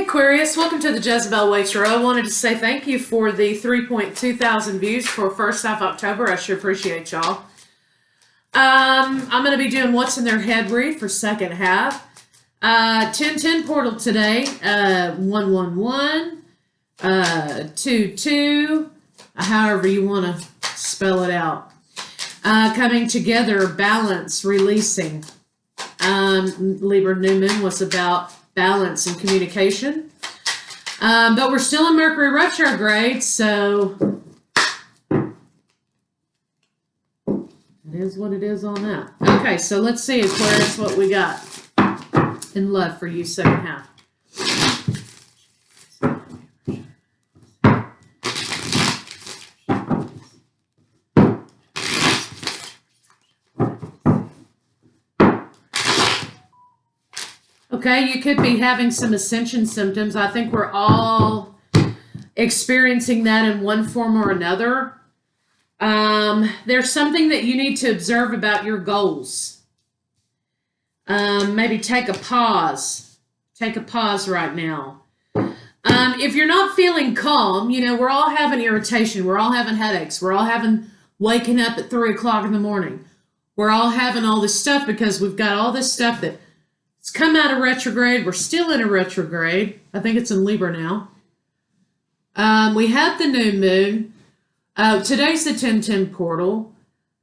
Hey Aquarius, welcome to the Jezebel Way Tarot. I wanted to say thank you for the 3.2 thousand views for first half October. I sure appreciate y'all. I'm going to be doing What's in Their Head read for second half. 1010 portal today, 111, 22, however you want to spell it out. Coming together, balance, releasing. Libra New Moon was about balance and communication. But we're still in Mercury retrograde, so it is what it is on that. Okay, so let's see, Aquarius, what we got in love for you second half. Okay, you could be having some ascension symptoms. I think we're all experiencing that in one form or another. There's something that you need to observe about your goals. Maybe take a pause. Take a pause right now. If you're not feeling calm, you know, we're all having irritation. We're all having headaches. We're all having waking up at 3 o'clock in the morning. We're all having all this stuff because we've got all this stuff that it's come out of retrograde. We're still in a retrograde. I think it's in Libra now. We have the new moon. Today's the 1010 portal.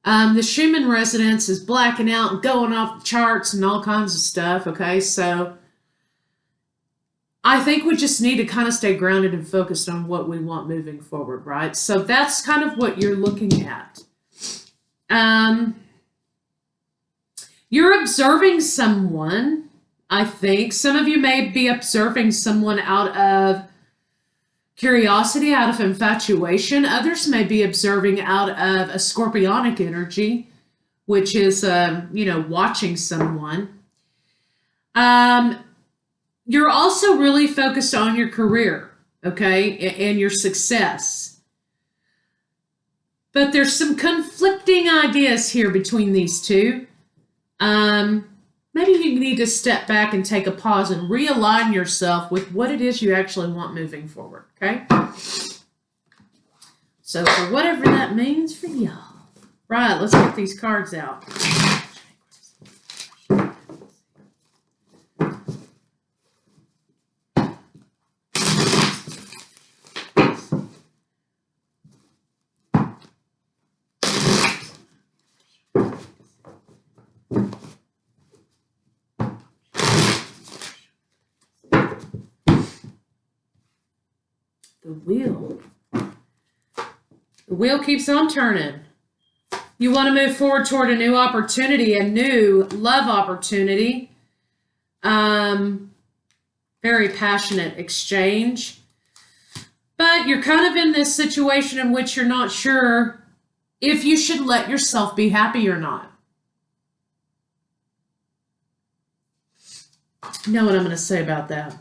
The Schumann resonance is blacking out and going off the charts and all kinds of stuff. Okay, so I think we just need to kind of stay grounded and focused on what we want moving forward, right? So that's kind of what you're looking at. You're observing someone. I think some of you may be observing someone out of curiosity, out of infatuation. Others may be observing out of a scorpionic energy, which is, watching someone. You're also really focused on your career, okay, and your success. But there's some conflicting ideas here between these two. Maybe you need to step back and take a pause and realign yourself with what it is you actually want moving forward, okay? So for whatever that means for y'all. Right, let's get these cards out. The wheel. The wheel keeps on turning. You want to move forward toward a new opportunity, a new love opportunity. Very passionate exchange. But you're kind of in this situation in which you're not sure if you should let yourself be happy or not. You know what I'm going to say about that?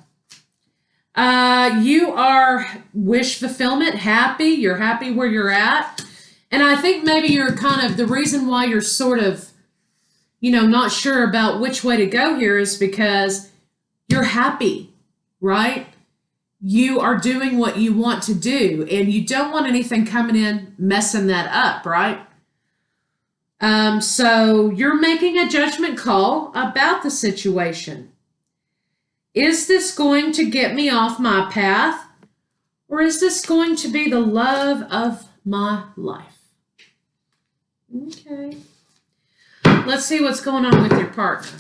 You are wish fulfillment, happy. You're happy where you're at. And I think maybe you're kind of, the reason why you're sort of, not sure about which way to go here is because you're happy, right? You are doing what you want to do and you don't want anything coming in messing that up, right? So you're making a judgment call about the situation. Is this going to get me off my path, or is this going to be the love of my life? Okay. Let's see what's going on with your partner.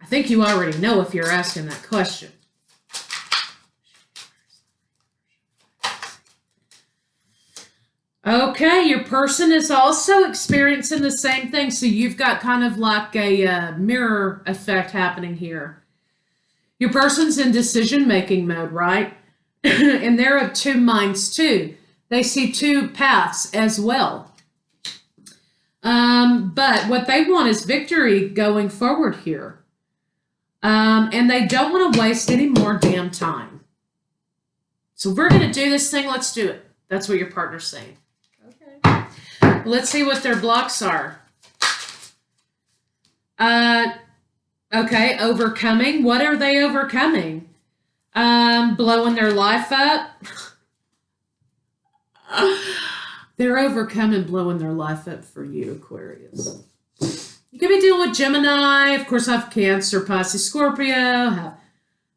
I think you already know if you're asking that question. Okay, your person is also experiencing the same thing. So you've got kind of like a mirror effect happening here. Your person's in decision-making mode, right? And they're of two minds too. They see two paths as well. But what they want is victory going forward here. And they don't want to waste any more damn time. So we're going to do this thing. Let's do it. That's what your partner's saying. Let's see what their blocks are. Okay, overcoming. What are they overcoming? Blowing their life up. They're overcoming blowing their life up for you, Aquarius. You could be dealing with Gemini. Of course, I have Cancer, Pisces, Scorpio. I have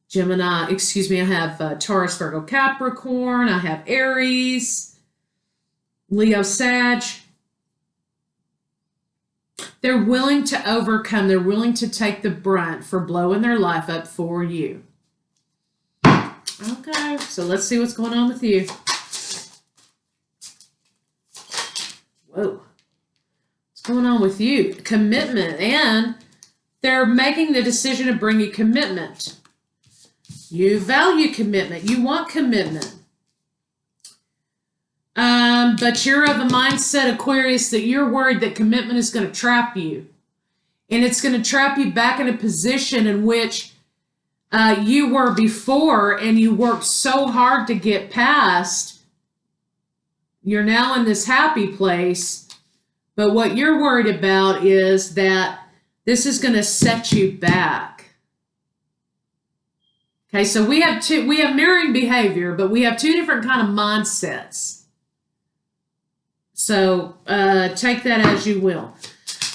Gemini, I have Taurus, Virgo, Capricorn. I have Aries, Leo, Sag. They're willing to overcome. They're willing to take the brunt for blowing their life up for you. Okay, so let's see what's going on with you. Whoa. What's going on with you? Commitment. And they're making the decision to bring you commitment. You value commitment. You want commitment. But you're of a mindset, Aquarius, that you're worried that commitment is going to trap you. And it's going to trap you back in a position in which you were before, and you worked so hard to get past. You're now in this happy place. But what you're worried about is that this is going to set you back. Okay, so we have mirroring behavior, but we have two different kind of mindsets. So take that as you will.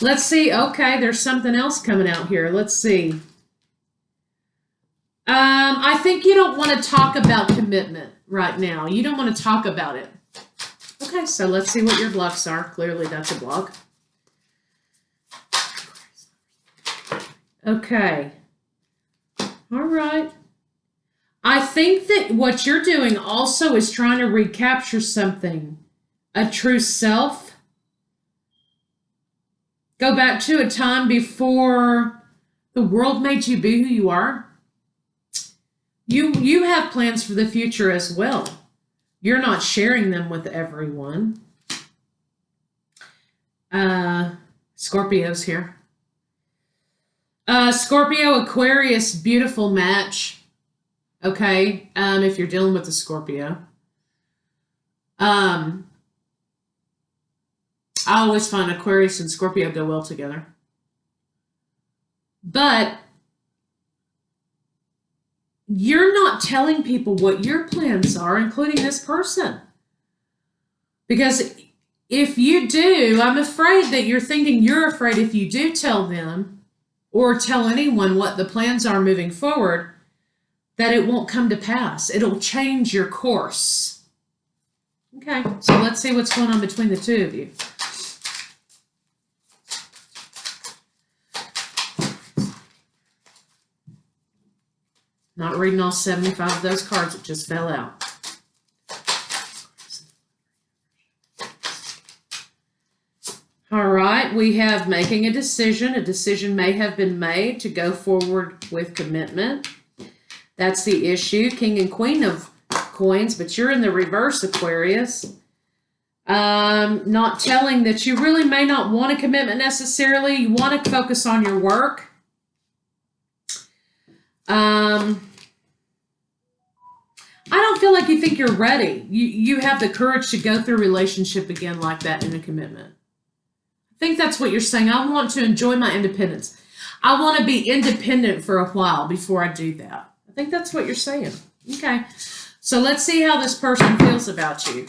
Let's see. Okay, there's something else coming out here. Let's see. I think you don't want to talk about commitment right now. You don't want to talk about it. Okay, so let's see what your blocks are. Clearly, that's a block. Okay. All right. I think that what you're doing also is trying to recapture something. A true self. Go back to a time before the world made you be who you are. You have plans for the future as well. You're not sharing them with everyone. Scorpio's here. Scorpio, Aquarius, beautiful match. Okay, if you're dealing with a Scorpio. I always find Aquarius and Scorpio go well together. But you're not telling people what your plans are, including this person. Because if you do, I'm afraid that you're thinking you're afraid if you do tell them or tell anyone what the plans are moving forward, that it won't come to pass. It'll change your course. Okay, so let's see what's going on between the two of you. Not reading all 75 of those cards, it just fell out. All right, we have making a decision. A decision may have been made to go forward with commitment. That's the issue. King and Queen of Coins, but you're in the reverse, Aquarius. Not telling that you really may not want a commitment necessarily. You want to focus on your work. I don't feel like you think you're ready. You have the courage to go through a relationship again like that in a commitment. I think that's what you're saying. I want to enjoy my independence. I want to be independent for a while before I do that. I think that's what you're saying. Okay. So let's see how this person feels about you.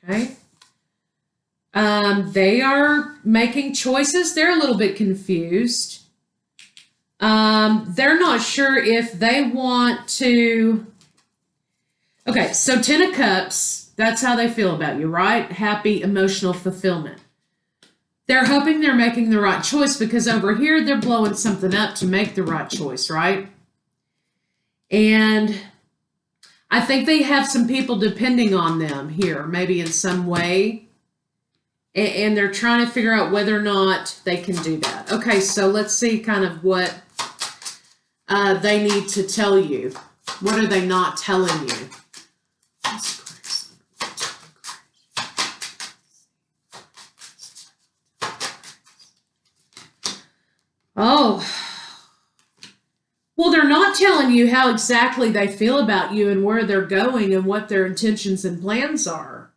Okay. They are making choices. They're a little bit confused. They're not sure if they want to. Okay, so 10 of Cups, that's how they feel about you, right? Happy, emotional fulfillment. They're hoping they're making the right choice because over here they're blowing something up to make the right choice, right? And I think they have some people depending on them here, maybe in some way. And they're trying to figure out whether or not they can do that. Okay, so let's see kind of what they need to tell you. What are they not telling you? Oh, well, they're not telling you how exactly they feel about you and where they're going and what their intentions and plans are.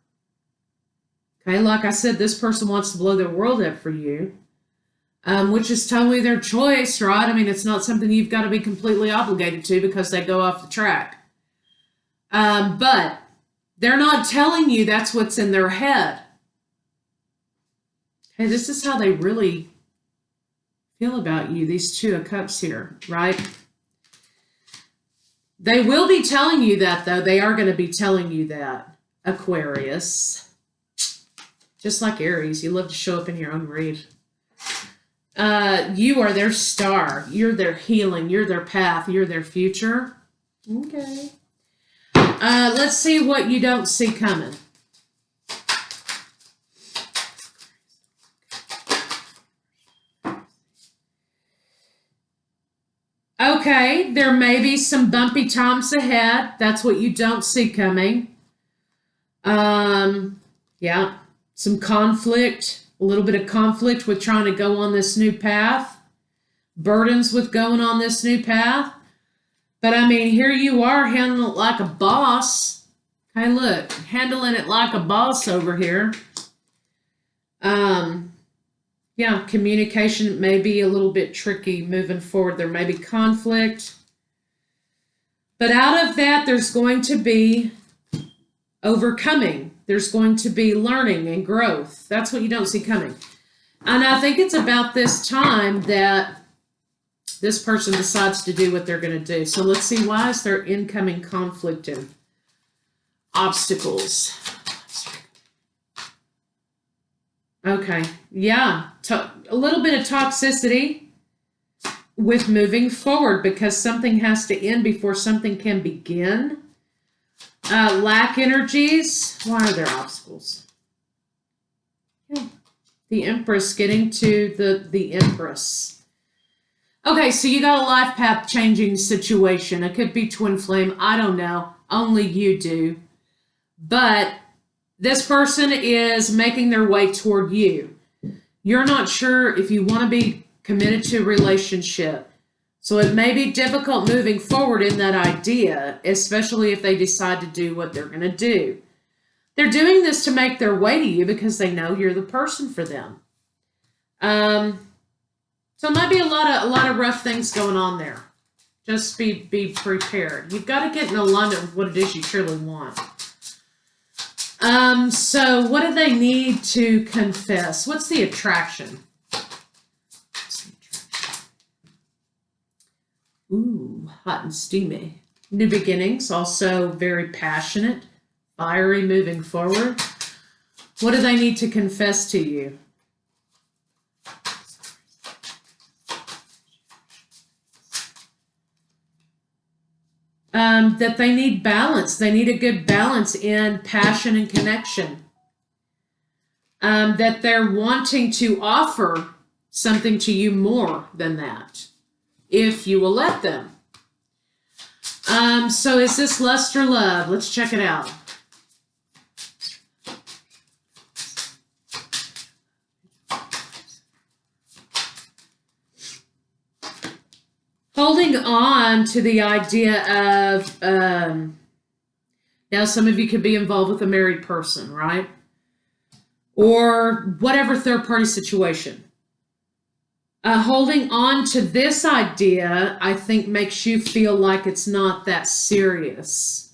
Okay, like I said, this person wants to blow their world up for you. which is totally their choice, right? I mean, it's not something you've got to be completely obligated to because they go off the track. But they're not telling you that's what's in their head. Hey, this is how they really feel about you, these Two of Cups here, right? They will be telling you that, though. They are going to be telling you that, Aquarius. Just like Aries, you love to show up in your own read. You are their star. You're their healing. You're their path. You're their future. Okay. Let's see what you don't see coming. Okay, there may be some bumpy times ahead. That's what you don't see coming. Yeah, some conflict, a little bit of conflict with trying to go on this new path. Burdens with going on this new path. But I mean, here you are handling it like a boss. Hey, look, handling it like a boss over here. Yeah, communication may be a little bit tricky moving forward. There may be conflict. But out of that, there's going to be overcoming. There's going to be learning and growth. That's what you don't see coming. And I think it's about this time that this person decides to do what they're going to do. So let's see, why is there incoming conflict and obstacles? Okay, yeah, a little bit of toxicity with moving forward because something has to end before something can begin. Lack energies. Why are there obstacles? Yeah. The Empress, getting to the Empress. Okay, so you got a life path changing situation. It could be twin flame. I don't know. Only you do. But this person is making their way toward you. You're not sure if you want to be committed to a relationship. So it may be difficult moving forward in that idea, especially if they decide to do what they're going to do. They're doing this to make their way to you because they know you're the person for them. So it might be a lot of rough things going on there. Just be prepared. You've got to get in alignment with what it is you truly want. So what do they need to confess? What's the attraction? Ooh, hot and steamy. New beginnings, also very passionate, fiery, moving forward. What do they need to confess to you? That they need balance. They need a good balance in passion and connection. That they're wanting to offer something to you more than that, if you will let them. So is this lust or love? Let's check it out. Holding on to the idea of, now some of you could be involved with a married person, right? Or whatever third-party situation. Holding on to this idea, I think, makes you feel like it's not that serious.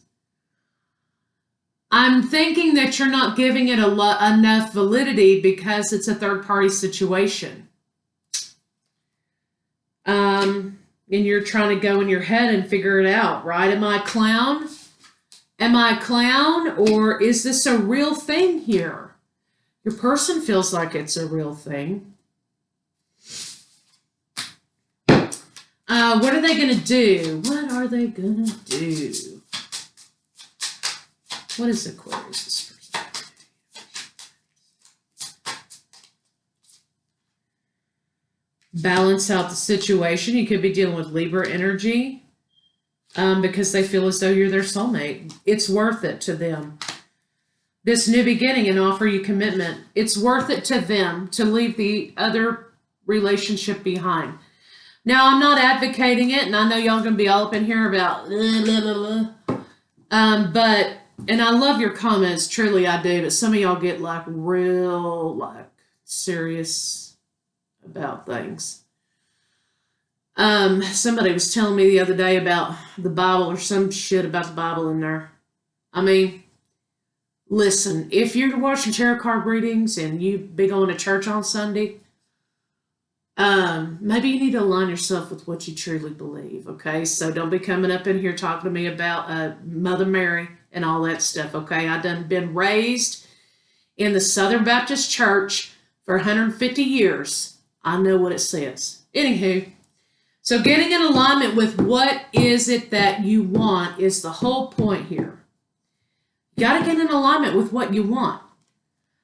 I'm thinking that you're not giving it enough validity because it's a third-party situation. And you're trying to go in your head and figure it out, right? Am I a clown? Am I a clown? Or is this a real thing here? Your person feels like it's a real thing. What are they going to do? What are they going to do? What is Aquarius' person? Balance out the situation. You could be dealing with Libra energy because they feel as though you're their soulmate. It's worth it to them. This new beginning and offer you commitment. It's worth it to them to leave the other relationship behind. Now, I'm not advocating it, and I know y'all going to be all up in here about blah, blah, blah. But, and I love your comments, truly I do, but some of y'all get like real, like serious about things. Somebody was telling me the other day about the Bible or some shit about the Bible in there. I mean, listen, if you're watching tarot card readings and you be going to church on Sunday, maybe you need to align yourself with what you truly believe, okay? So don't be coming up in here talking to me about Mother Mary and all that stuff, okay? I done been raised in the Southern Baptist Church for 150 years. I know what it says. Anywho, so getting in alignment with what is it that you want is the whole point here. You got to get in alignment with what you want.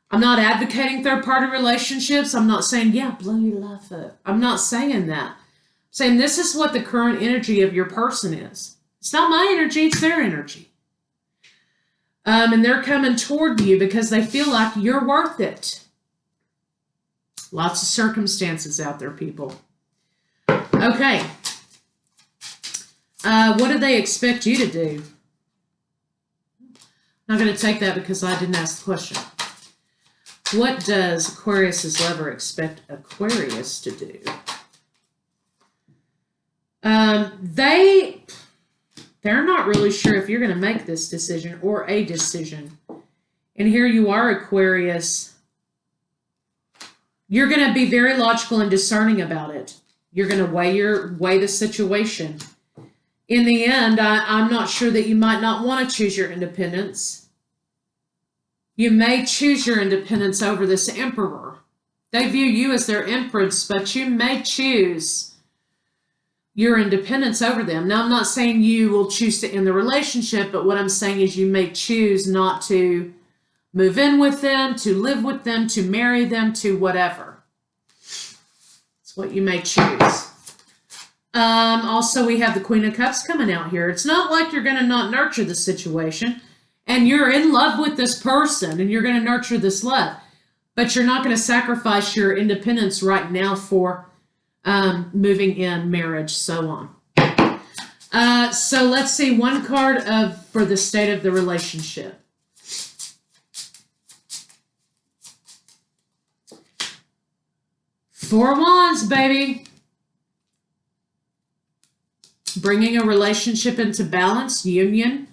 I'm not advocating third-party relationships. I'm not saying, yeah, blow your life up. I'm not saying that. I'm saying this is what the current energy of your person is. It's not my energy, it's their energy. And they're coming toward you because they feel like you're worth it. Lots of circumstances out there, people. Okay. What do they expect you to do? I'm not going to take that because I didn't ask the question. What does Aquarius's lover expect Aquarius to do? They're not really sure if you're going to make this decision or a decision. And here you are, Aquarius. You're going to be very logical and discerning about it. You're going to weigh the situation. In the end, I'm not sure that you might not want to choose your independence. You may choose your independence over this emperor. They view you as their empress, but you may choose your independence over them. Now, I'm not saying you will choose to end the relationship, but what I'm saying is you may choose not to move in with them, to live with them, to marry them, to whatever. It's what you may choose. Also, we have the Queen of Cups coming out here. It's not like you're going to not nurture the situation, and you're in love with this person, and you're going to nurture this love, but you're not going to sacrifice your independence right now for moving in, marriage, so on. So let's see one card for the state of the relationship. Four of Wands, baby. Bringing a relationship into balance, union.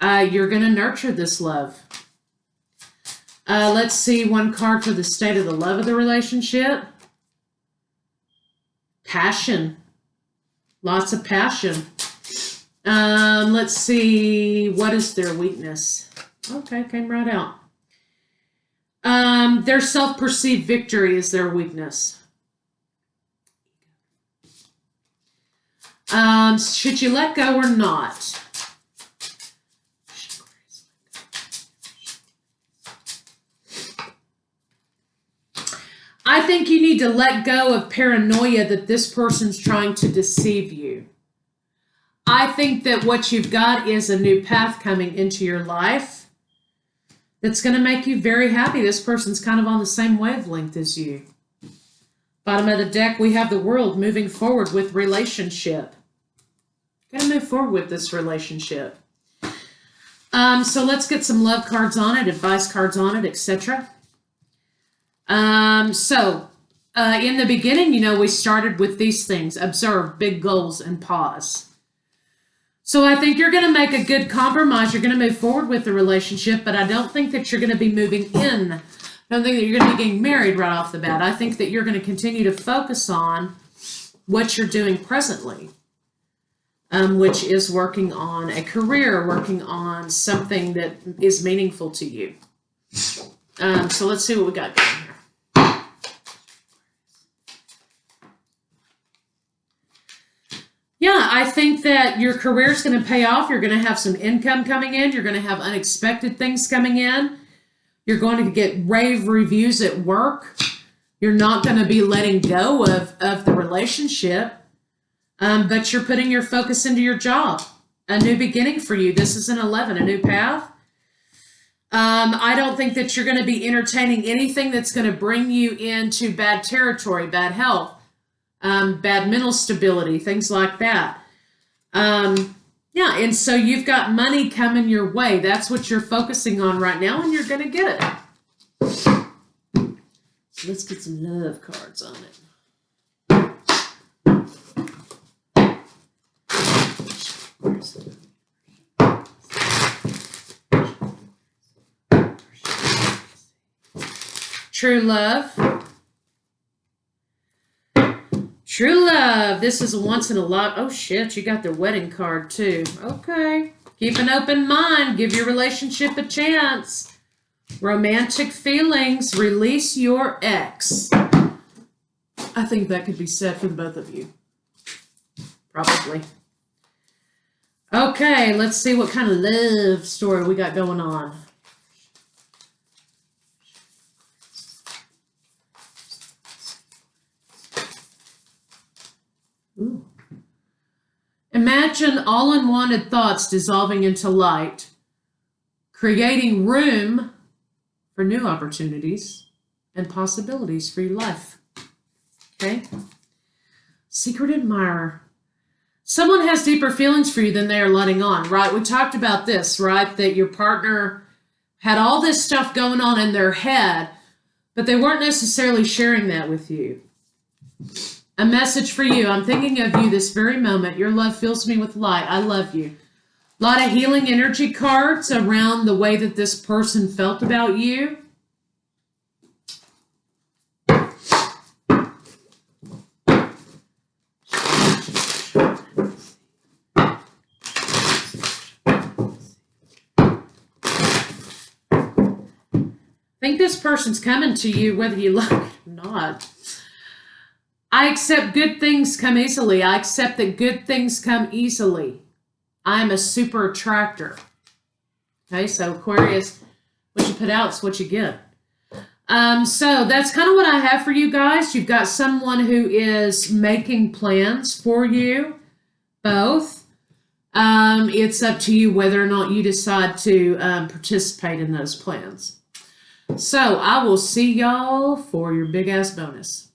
You're going to nurture this love. Let's see one card for the state of the love of the relationship. Passion. Lots of passion. Let's see. What is their weakness? Okay, came right out. Their self-perceived victory is their weakness. Should you let go or not? I think you need to let go of paranoia that this person's trying to deceive you. I think that what you've got is a new path coming into your life that's going to make you very happy. This person's kind of on the same wavelength as you. Bottom of the deck, we have the World moving forward with relationship. Going to move forward with this relationship. So let's get some love cards on it, advice cards on it, etc. In the beginning, we started with these things: observe, big goals, and pause. So I think you're going to make a good compromise. You're going to move forward with the relationship, but I don't think that you're going to be moving in. I don't think that you're going to be getting married right off the bat. I think that you're going to continue to focus on what you're doing presently, which is working on a career, working on something that is meaningful to you. So let's see what we got going here. Yeah, I think that your career is going to pay off. You're going to have some income coming in. You're going to have unexpected things coming in. You're going to get rave reviews at work. You're not going to be letting go of the relationship, but you're putting your focus into your job. A new beginning for you. This is an 11, a new path. I don't think that you're going to be entertaining anything that's going to bring you into bad territory, bad health. Bad mental stability, things like that. Yeah, and so you've got money coming your way. That's what you're focusing on right now, and you're going to get it. Let's get some love cards on it. True love. True love. This is a once in a lot. Oh shit, you got their wedding card too. Okay. Keep an open mind. Give your relationship a chance. Romantic feelings. Release your ex. I think that could be said for the both of you. Probably. Okay, let's see what kind of love story we got going on. Ooh. Imagine all unwanted thoughts dissolving into light, creating room for new opportunities and possibilities for your life. Okay? Secret admirer. Someone has deeper feelings for you than they are letting on, right? We talked about this, right? That your partner had all this stuff going on in their head, but they weren't necessarily sharing that with you. A message for you. I'm thinking of you this very moment. Your love fills me with light. I love you. A lot of healing energy cards around the way that this person felt about you. I think this person's coming to you whether you like it or not. I accept good things come easily. I accept that good things come easily. I'm a super attractor. Okay, so Aquarius, what you put out is what you get. So that's kind of what I have for you guys. You've got someone who is making plans for you, both. It's up to you whether or not you decide to participate in those plans. So I will see y'all for your big ass bonus.